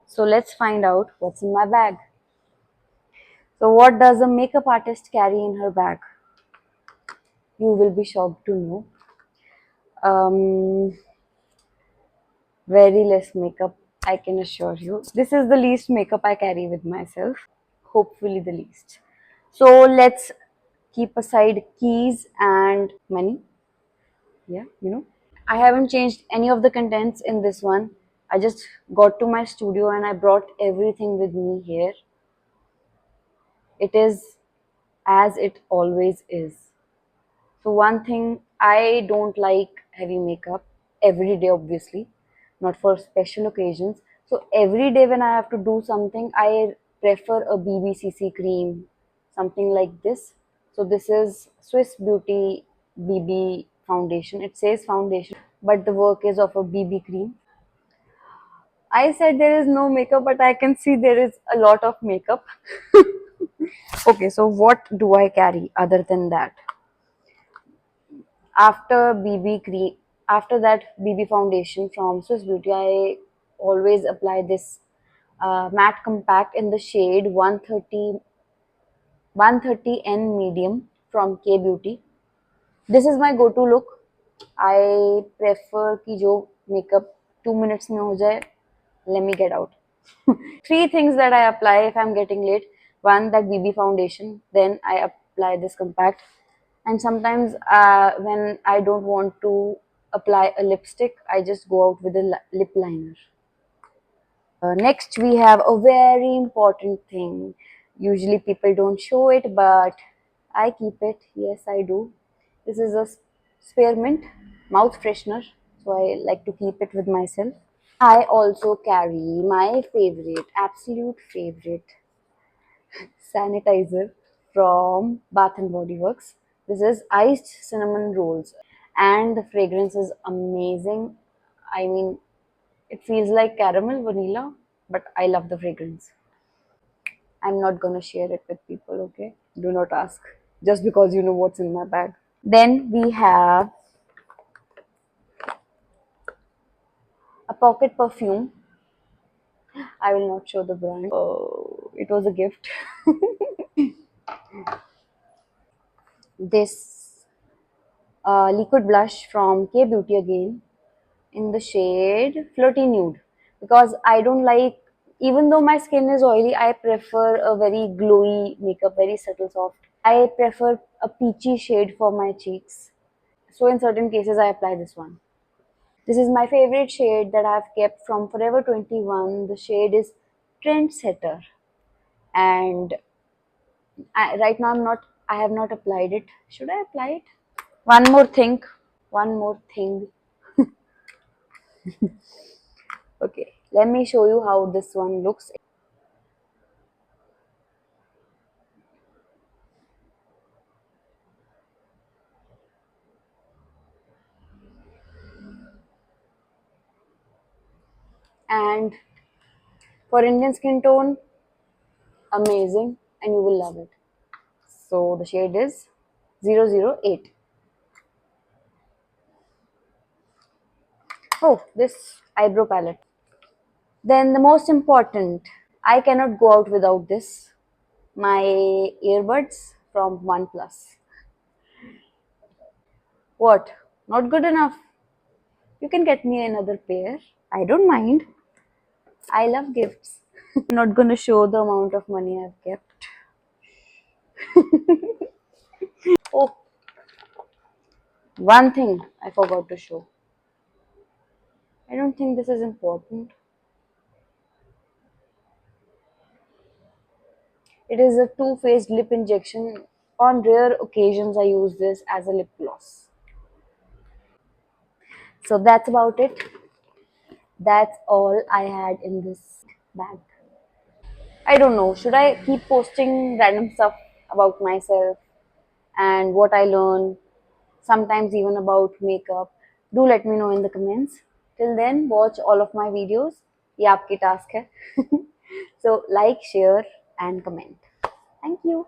So let's find out what's in my bag. So what does a makeup artist carry in her bag? You will be shocked to know. Um, very less makeup, I can assure you. This is the least makeup I carry with myself. Hopefully the least. So let's keep aside keys and money. Yeah, I haven't changed any of the contents in this one. I just got to my studio and I brought everything with me here. It is as it always is. So one thing, I don't like heavy makeup every day, obviously, not for special occasions. So every day when I have to do something, I prefer a BBCC cream, something like this. So this is Swiss Beauty BB foundation. It says foundation, but the work is of a BB cream. I said there is no makeup, but I can see there is a lot of makeup. Okay, so what do I carry other than that? After BB cream, after that BB foundation from Swiss Beauty, I always apply this matte compact in the shade 130 N medium from K Beauty. This is my go-to look. I prefer कि जो makeup 2 minutes में हो जाए. Let me get out. Three things that I apply if I'm getting late. One, that BB foundation. Then I apply this compact. And sometimes when I don't want to apply a lipstick, I just go out with a lip liner. Next, we have a very important thing. Usually people don't show it, but I keep it. Yes, I do. This is a spearmint mouth freshener, so I like to keep it with myself. I also carry my favorite, absolute favorite sanitizer from Bath and Body Works. This is iced cinnamon rolls, and the fragrance is amazing. I mean, it feels like caramel vanilla, but I love the fragrance. I'm not gonna share it with people, okay? Do not ask. Just because you know what's in my bag. Then we have a pocket perfume. I will not show the brand. Oh, it was a gift. This liquid blush from K Beauty again in the shade Flirty Nude, because I don't like, even though my skin is oily, I prefer a very glowy makeup, very subtle soft. I prefer a peachy shade for my cheeks. So in certain cases, I apply this one. This is my favorite shade that I've kept from Forever 21. The shade is Trendsetter, and right now I have not applied it. Should I apply it? One more thing. One more thing. Okay, let me show you how this one looks. And for Indian skin tone, amazing, and you will love it. So the shade is 008. Oh, this eyebrow palette. Then the most important, I cannot go out without this. My earbuds from OnePlus. What? Not good enough? You can get me another pair. I don't mind. I love gifts. I'm not gonna show the amount of money I've kept. Oh, one thing I forgot to show. I don't think this is important. It is a two-faced lip injection. On rare occasions, I use this as a lip gloss. So that's about it. That's all I had in this bag. I don't know. Should I keep posting random stuff about myself and what I learn? Sometimes even about makeup. Do let me know in the comments. Till then, watch all of my videos. ये आपकी task है. So like, share and comment. Thank you.